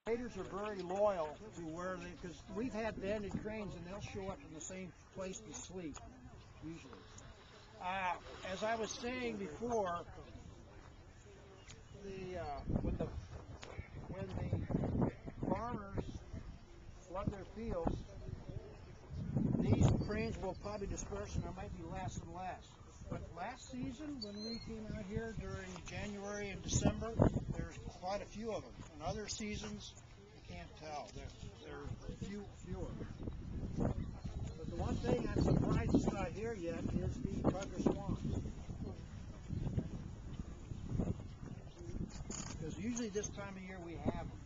Raiders are very loyal to where they, because we've had banded cranes and they'll show up in the same place to sleep, usually. As I was saying before, when the farmers flood their fields, these cranes will probably disperse and there might be less and less. But last season, when we came out here during January and December, there's quite a few of them. In other seasons, you can't tell. There are fewer. But the one thing I'm surprised it's not here yet is the Tundra swans. Because usually this time of year we have them.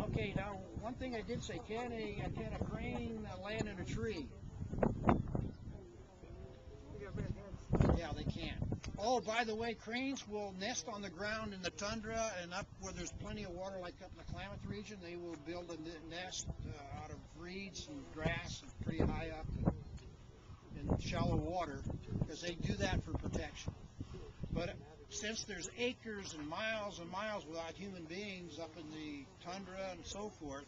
Okay, now one thing I did say, can a crane land in a tree? Yeah, they can. Oh, by the way, cranes will nest on the ground in the tundra and up where there's plenty of water, like up in the Klamath region. They will build a nest out of reeds and grass and pretty high up in shallow water, because they do that for protection. But since there's acres and miles without human beings up in the tundra and so forth,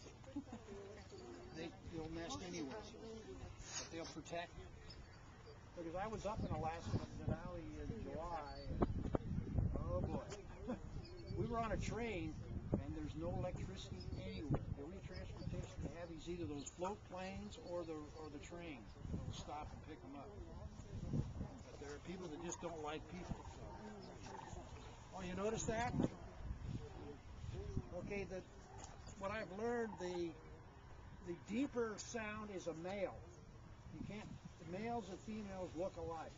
they'll nest anyway. But they'll protect. Because I was up in Alaska in Denali in July, and oh boy, we were on a train and there's no electricity anywhere. The only transportation they have is either those float planes or the train that will stop and pick them up. But there are people that just don't like people. Oh, you notice that? Okay, what I've learned, the deeper sound is a male. You can't. The males and females look alike.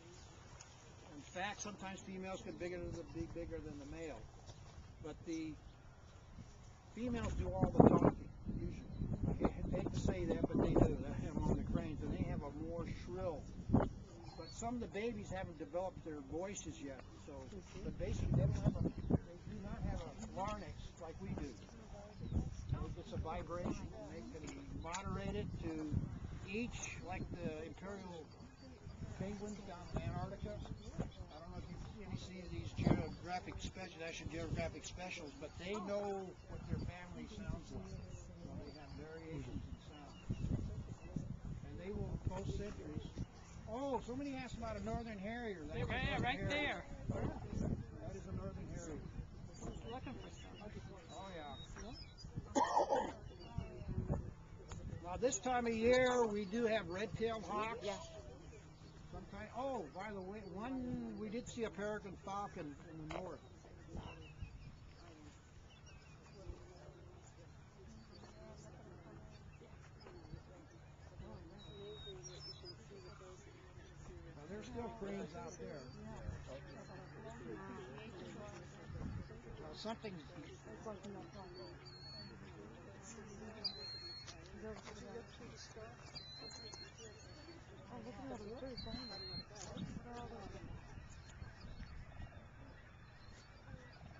In fact, sometimes females can be bigger than the male. But the females do all the talking, usually. I hate to say that, but they do. They have them on the cranes, and they have a more shrill. But some of the babies haven't developed their voices yet. So, but basically, they do not have a larynx like we do. It's a vibration, and they can moderate it to each, like the imperial penguins down in Antarctica. I don't know if you've seen these National Geographic specials, but they know what their family sounds like. So they have variations in sound. And they will go centuries. Oh, somebody asked about a northern harrier. Right there. That is a northern harrier. Looking for something. Oh, yeah. Now this time of year we do have red-tailed hawks. Yeah. Sometimes. Oh, by the way, we did see a peregrine falcon in the north. Now there's still cranes out there. Now something.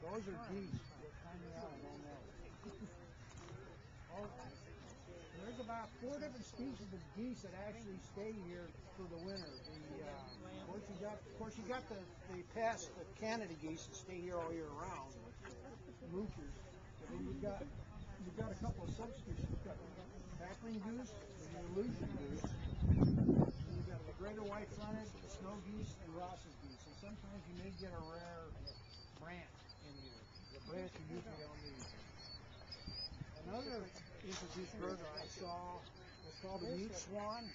Those are geese. What kind they are, I don't know. Oh, there's about 4 different species of geese that actually stay here for the winter. Of course, you got the pest, the Canada geese that stay here all year round, moochers. And then you've got a couple of subspecies. You've got cackling goose and the illusion goose. And you've got the greater white-fronted, the snow geese, and Ross's geese. And sometimes you may get a rare brant in here. The brants are usually on these. Another introduced bird that I saw was called the mute swan.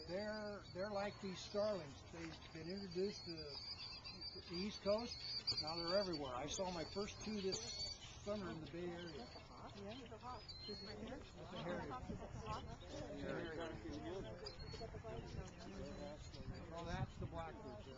They're like these starlings. They've been introduced to the East Coast. Now they're everywhere. I saw my first 2 this summer in the Bay Area. That's a harrier. Oh, that's the blackbird, Joe.